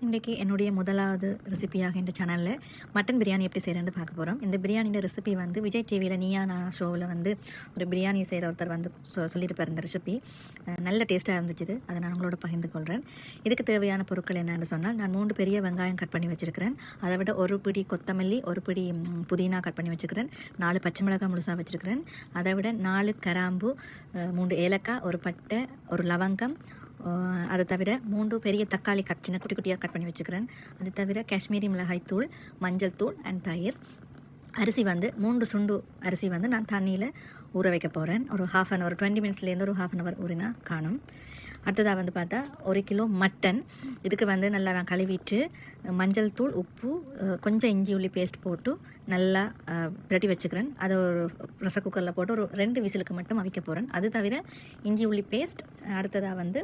இன்றைக்கி என்னுடைய முதலாவது ரெசிபியாக இந்த சேனலில் மட்டன் பிரியாணி எப்படி செய்கிறேன்னு பார்க்க போகிறோம். இந்த பிரியாணியோட ரெசிபி வந்து விஜய் டிவியில் நீயா நான் ஷோவில் வந்து ஒரு பிரியாணி செய்கிற ஒருத்தர் வந்து சொல்லிட்டு பாரு. இந்த ரெசிபி நல்ல டேஸ்ட்டாக இருந்துச்சு. அதை நான் உங்களோட பகிர்ந்து கொள்கிறேன். இதுக்கு தேவையான பொருட்கள் என்னென்னு சொன்னால், நான் 3 பெரிய வெங்காயம் கட் பண்ணி வச்சுருக்கிறேன். அதை விட 1 பிடி கொத்தமல்லி, 1 பிடி புதினா கட் பண்ணி வச்சுருக்கிறேன். 4 பச்சை மிளகாய் முழுசாக வச்சுருக்கிறேன். அதை விட 4 கிராம்பு, 3 ஏலக்காய், 1 பட்டை, 1 லவங்கம், அதை தவிர 3 பெரிய தக்காளி சின்ன குட்டி குட்டியாக கட் பண்ணி வச்சுக்கிறேன். அது தவிர காஷ்மீரி மிளகாய் தூள், மஞ்சள் தூள் அண்ட் தயிர். அரிசி வந்து 3 சுண்டு அரிசி வந்து நான் தண்ணியில் ஊற வைக்க போகிறேன். ஒரு 1/2 hour, 20 minutesலேருந்து ஒரு 1/2 hour ஊறினா காணும். அடுத்ததாக வந்து பார்த்தா 1 கிலோ மட்டன். இதுக்கு வந்து நல்லா நான் கழுவிட்டு மஞ்சள் தூள், உப்பு, கொஞ்சம் இஞ்சி உள்ளி பேஸ்ட் போட்டு நல்லா பிரட்டி வச்சுக்கிறேன். அதை ஒரு ப்ரெஷர் குக்கரில் போட்டு ஒரு 2 விசிலுக்கு மட்டும் அவிக்க போகிறேன். அது தவிர இஞ்சி உள்ளி பேஸ்ட், அடுத்ததாக வந்து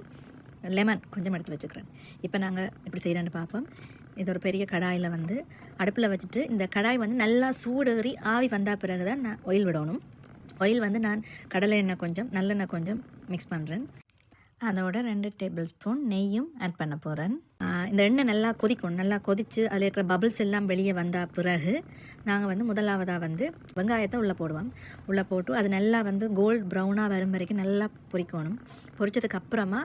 லெமன் கொஞ்சம் எடுத்து வச்சுக்கிறேன். இப்போ நாங்கள் எப்படி செய்கிறேன்னு பார்ப்போம். இது ஒரு பெரிய கடாயில் வந்து அடுப்பில் வச்சுட்டு, இந்த கடாய் வந்து நல்லா சூடேறி ஆவி வந்தால் பிறகு தான் நான் ஆயில் விடணும். ஆயில் வந்து நான் கடலை எண்ணெய் கொஞ்சம், நல்லெண்ணெய் கொஞ்சம் மிக்ஸ் பண்ணுறேன். அதோட 2 டேபிள் ஸ்பூன் நெய்யும் ஆட் பண்ண போகிறேன். இந்த எண்ணெய் நல்லா கொதிக்கணும். நல்லா கொதித்து அதில் இருக்கிற பபிள்ஸ் எல்லாம் வெளியே வந்த பிறகு நாங்கள் வந்து முதலாவதாக வந்து வெங்காயத்தை உள்ளே போடுவோம். உள்ளே போட்டு அது நல்லா வந்து கோல்ட் ப்ரௌனாக வரும் வரைக்கும் நல்லா பொரிக்கணும். பொரிச்சதுக்கு அப்புறமா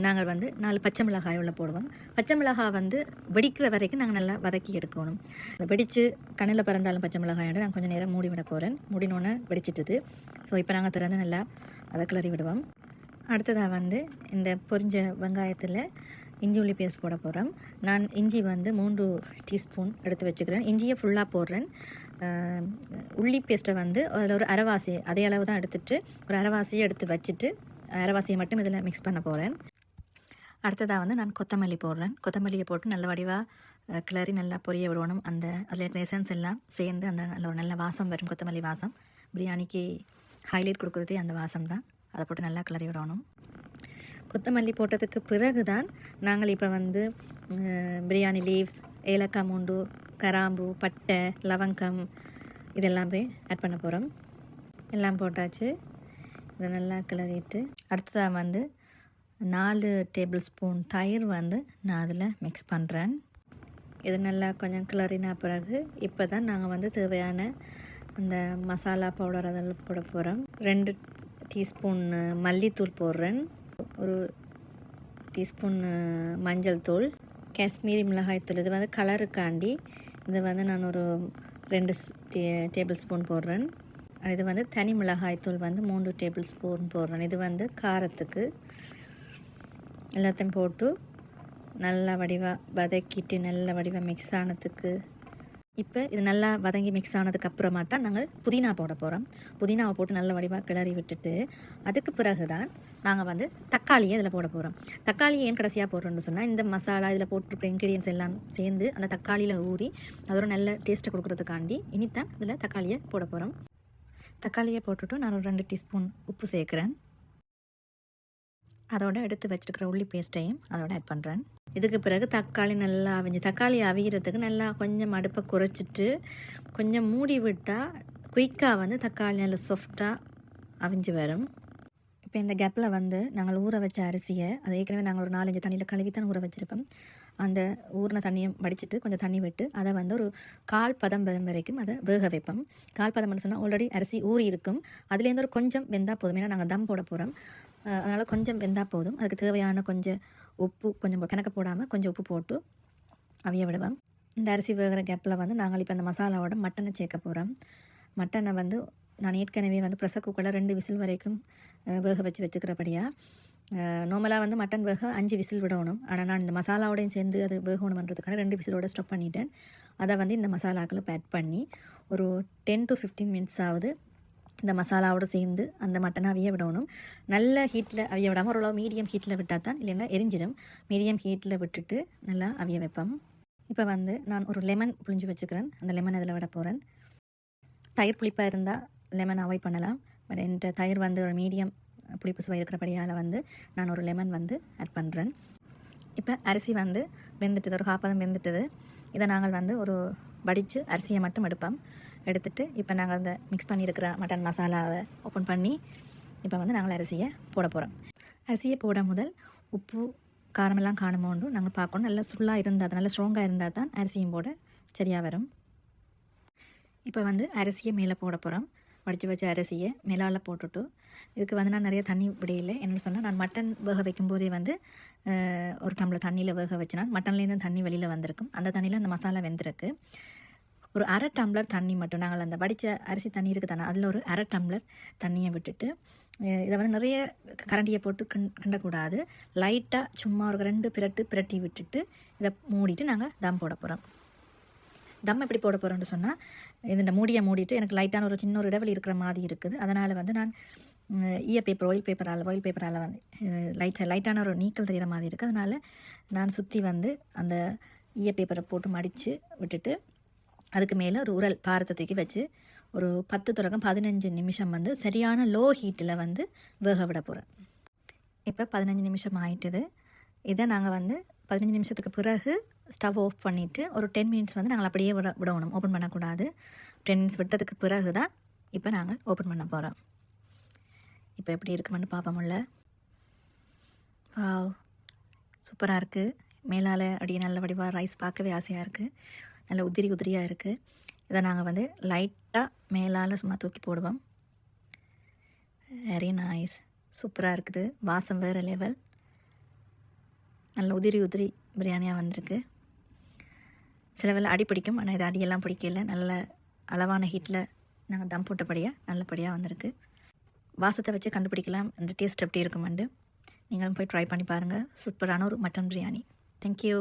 நாங்கள் வந்து 4 பச்சை மிளகாய் உள்ளே போடுவோம். பச்சை மிளகாய் வந்து வெடிக்கிற வரைக்கும் நாங்கள் நல்லா வதக்கி எடுக்கணும். வெடித்து கண்ணில் பிறந்தாலும் பச்சை மிளகாயோட நான் கொஞ்சம் நேரம் மூடி விட போகிறேன். மூடினோன்னே வெடிச்சிட்டுது. ஸோ இப்போ நாங்கள் திறந்து நல்லா அதை கிளறி விடுவோம். அடுத்ததாக வந்து இந்த பொரிஞ்ச வெங்காயத்தில் இஞ்சி உள்ளி பேஸ்ட் போட போகிறோம். நான் இஞ்சி வந்து 3 டீஸ்பூன் எடுத்து வச்சுக்கிறேன். இஞ்சியை ஃபுல்லாக போடுறேன். உள்ளி பேஸ்ட்டை வந்து அதில் ஒரு அரைவாசி, அதே அளவு தான் எடுத்துகிட்டு ஒரு அரைவாசியை எடுத்து வச்சுட்டு அரைவாசியை மட்டும் இதில் மிக்ஸ் பண்ண போகிறேன். அடுத்ததாக வந்து நான் கொத்தமல்லி போடுறேன். கொத்தமல்லியை போட்டு நல்ல வடிவாக கிளறி நல்லா பொரிய விடணும். அந்த அதில் இருக்கிற எசன்ஸ் எல்லாம் சேர்ந்து அந்த நல்ல ஒரு நல்ல வாசம் வரும். கொத்தமல்லி வாசம் பிரியாணிக்கு ஹைலைட் கொடுக்குறதே அந்த வாசம் தான். அதை போட்டு நல்லா கிளறி விடணும். கொத்தமல்லி போட்டதுக்கு பிறகு தான் நாங்கள் இப்போ வந்து பிரியாணி லீவ்ஸ், ஏலக்காய், மூண்டு, கிராம்பு, பட்டை, லவங்கம் இதெல்லாமே ஆட் பண்ண போகிறோம். எல்லாம் போட்டாச்சு. இதை நல்லா கிளறிட்டு அடுத்ததாக வந்து 4 டேபிள் ஸ்பூன் தயிர் வந்து நான் அதில் மிக்ஸ் பண்ணுறேன். இது நல்லா கொஞ்சம் கிளறினா பிறகு இப்போ தான் நாங்கள் வந்து தேவையான அந்த மசாலா பவுடர் அதில் போட போகிறோம். 2 டீஸ்பூன் மல்லித்தூள் போடுறேன். 1 டீஸ்பூன் மஞ்சள் தூள், காஷ்மீரி மிளகாய் தூள். இது வந்து கலருக்காண்டி இது வந்து நான் ஒரு 2 டேபிள் ஸ்பூன் போடுறேன். இது வந்து தனி மிளகாய் தூள் வந்து 3 டேபிள் ஸ்பூன் போடுறேன். இது வந்து காரத்துக்கு. எல்லாத்தையும் போட்டு நல்லா வடிவாக வதக்கிட்டு நல்ல வடிவாக மிக்ஸ் ஆனதுக்கு இப்போ இது நல்லா வதங்கி மிக்ஸ் ஆனதுக்கு அப்புறமா தான் நாங்கள் புதினா போட போகிறோம். புதினாவை போட்டு நல்ல வடிவாக கிளறி விட்டுட்டு அதுக்கு பிறகு தான் நாங்கள் வந்து தக்காளியை இதில் போட போகிறோம். தக்காளியை ஏன் கடைசியாக போடுறோன்னு சொன்னால், இந்த மசாலா இதில் போட்டு இன்க்ரீடியன்ஸ் எல்லாம் சேர்ந்து அந்த தக்காளியில் ஊறி அதோட நல்ல டேஸ்ட்டை கொடுக்குறதுக்காண்டி இனித்தான் இதில் தக்காளியை போட போகிறோம். தக்காளியை போட்டுட்டு நான் ஒரு 2 டீஸ்பூன் உப்பு சேர்க்குறேன். அதோட எடுத்து வச்சுருக்கிற உள்ளி பேஸ்ட்டையும் அதோட ஆட் பண்ணுறேன். இதுக்கு பிறகு தக்காளி நல்லா தக்காளி அவிகிறதுக்கு நல்லா கொஞ்சம் அடுப்பை குறைச்சிட்டு கொஞ்சம் மூடி விட்டால் குயிக்காக வந்து தக்காளி நல்லா சாஃப்டாக அவிஞ்சு வரும். இப்போ இந்த கேப்பில் வந்து நாங்கள் ஊற வச்ச அரிசியை, அதை ஏற்கனவே நாங்கள் ஒரு 4-5 தண்ணியில் கழுவி தான் ஊற வச்சுருப்போம். அந்த ஊறின தண்ணியை வடிச்சிட்டு கொஞ்சம் தண்ணி விட்டு அதை வந்து ஒரு 1/4 பதம் வரைக்கும் அதை வேக வைப்போம். 1/4 பதம்னு சொன்னால் ஆல்ரெடி அரிசி ஊறி இருக்கும். அதுலேருந்து ஒரு கொஞ்சம் வெந்தால் போதும். ஏன்னா நாங்கள் தம் போட போகிறோம். அதனால் கொஞ்சம் வெந்தால் போதும். அதுக்கு தேவையான கொஞ்சம் உப்பு, கொஞ்சம் கணக்கு போடாமல் கொஞ்சம் உப்பு போட்டு அவிய விடுவோம். இந்த அரிசி வேகிற கேப்பில் வந்து நாங்கள் இப்போ அந்த மசாலாவோட மட்டனை சேர்க்க போகிறோம். மட்டனை வந்து நான் ஏற்கனவே வந்து ப்ரெஷர் குக்கரில் 2 விசில் வரைக்கும் வேக வச்சுக்கிறபடியாக நார்மலாக வந்து மட்டன் வேக 5 விசில் விடணும். ஆனால் நான் இந்த மசாலாவோடையும் சேர்ந்து அது வேகணுன்றதுக்கான 2 விசிலோட ஸ்டாப் பண்ணிட்டேன். அதை வந்து இந்த மசாலாக்களை ஆட் பண்ணி ஒரு 10 to 15 minutes ஆகுது இந்த மசாலாவோடு சேர்ந்து அந்த மட்டனை அவிய விடணும். நல்ல ஹீட்டில் அவிய விடாமல் ஓரளவு மீடியம் ஹீட்டில் விட்டால் தான், இல்லைன்னா எரிஞ்சிடும். மீடியம் ஹீட்டில் விட்டுட்டு நல்லா அவிய வைப்போம். இப்போ வந்து நான் ஒரு லெமன் புளிஞ்சு வச்சுக்கிறேன். அந்த லெமன் அதில் விட போகிறேன். தயிர் புளிப்பாக இருந்தால் லெமன் அவாய்ட் பண்ணலாம். பட் என்கிட்ட தயிர் வந்து ஒரு மீடியம் புளிப்பு சுவை இருக்கிறபடியால் வந்து நான் ஒரு லெமன் வந்து ஆட் பண்ணுறேன். இப்போ அரிசி வந்து வெந்துட்டுது, ஒரு 1/2 பதம் வெந்துட்டுது. இதை நாங்கள் வந்து ஒரு வடித்து அரிசியை மட்டும் எடுத்துட்டு இப்போ நாங்கள் அந்த மிக்ஸ் பண்ணியிருக்கிற மட்டன் மசாலாவை ஓப்பன் பண்ணி இப்போ வந்து நாங்கள் அரிசியை போட போகிறோம். அரிசியை போட முதல் உப்பு, காரமெல்லாம் காணுமோண்டு நாங்கள் பார்க்கணும். நல்லா ஃபுல்லாக இருந்தால் தான், நல்லா ஸ்ட்ராங்காக இருந்தால் தான் அரிசியும் போட சரியாக வரும். இப்போ வந்து அரிசியை மேலே போட போகிறோம். வடித்து வச்ச அரிசியை மேலால் போட்டுட்டு இதுக்கு வந்து நான் நிறைய தண்ணி விடையில்லை. என்னென்னு சொன்னால், நான் மட்டன் வேக வைக்கும்போதே வந்து ஒரு டம்ளர் தண்ணியில் வேக வச்சுனா மட்டன்லேருந்து தண்ணி வெளியில் வந்திருக்கும். அந்த தண்ணியில் அந்த மசாலா வெந்திருக்கு. ஒரு அரை டம்ளர் தண்ணி மட்டும் நாங்கள் அந்த வடித்த அரிசி தண்ணி இருக்குது தானே, அதில் ஒரு அரை டம்ளர் தண்ணியை விட்டுட்டு இதை வந்து நிறைய கரண்டியை போட்டு கிண்டக்கூடாது. லைட்டாக சும்மா ஒரு 2 பிரட்டி விட்டுட்டு இதை மூடிட்டு நாங்கள் தம் போட போகிறோம். தம் எப்படி போட போகிறோன்னு சொன்னால், இந்த மூடியை மூடிட்டு எனக்கு லைட்டான ஒரு சின்ன ஒரு இடைவெளி இருக்கிற மாதிரி இருக்குது. அதனால் வந்து நான் ஆயில் பேப்பரால் வந்து லைட்டான ஒரு நீக்கல் தெரிகிற மாதிரி இருக்குது. அதனால் நான் சுற்றி வந்து அந்த பேப்பரை போட்டு மடித்து விட்டுட்டு அதுக்கு மேலே ஒரு உரல் பாரத்தை தூக்கி வச்சு ஒரு 10 தொடக்கம் 15 நிமிஷம் வந்து சரியான லோ ஹீட்டில் வந்து வேக விட போகிறேன். இப்போ 15 நிமிஷம் ஆகிட்டுது. இதை நாங்கள் வந்து 15 நிமிஷத்துக்கு பிறகு ஸ்டவ் ஆஃப் பண்ணிவிட்டு ஒரு 10 மினிட்ஸ் வந்து நாங்கள் அப்படியே விடணும், ஓப்பன் பண்ணக்கூடாது. 10 மினிட்ஸ் விட்டதுக்கு பிறகு தான் இப்போ நாங்கள் ஓப்பன் பண்ண போகிறோம். இப்போ எப்படி இருக்குமென்னு பார்ப்போம்ல. வாவ், சூப்பராக இருக்குது. மேலால் அப்படியே நல்ல வடிவாக ரைஸ் பார்க்கவே ஆசையாக இருக்குது. நல்ல உதிரியாக இருக்குது. இதை நாங்கள் வந்து லைட்டாக மேலால் சும்மா தூக்கி போடுவோம். வெரி நைஸ், சூப்பராக இருக்குது. வாசம் வேறு லெவல். நல்ல உதிரி பிரியாணியாக வந்திருக்கு. சில வேளை அடி பிடிக்கும், ஆனால் இது அடியெல்லாம் பிடிக்கல. நல்ல அளவான ஹீட்டில் நாங்கள் தம் போட்டபடியாக நல்லபடியாக வந்திருக்கு. வாசத்தை வச்சு கண்டுபிடிக்கலாம் இந்த டேஸ்ட் எப்படி இருக்குமெண்டு. நீங்களும் போய் ட்ரை பண்ணி பாருங்கள். சூப்பரான ஒரு மட்டன் பிரியாணி. தேங்க்யூ.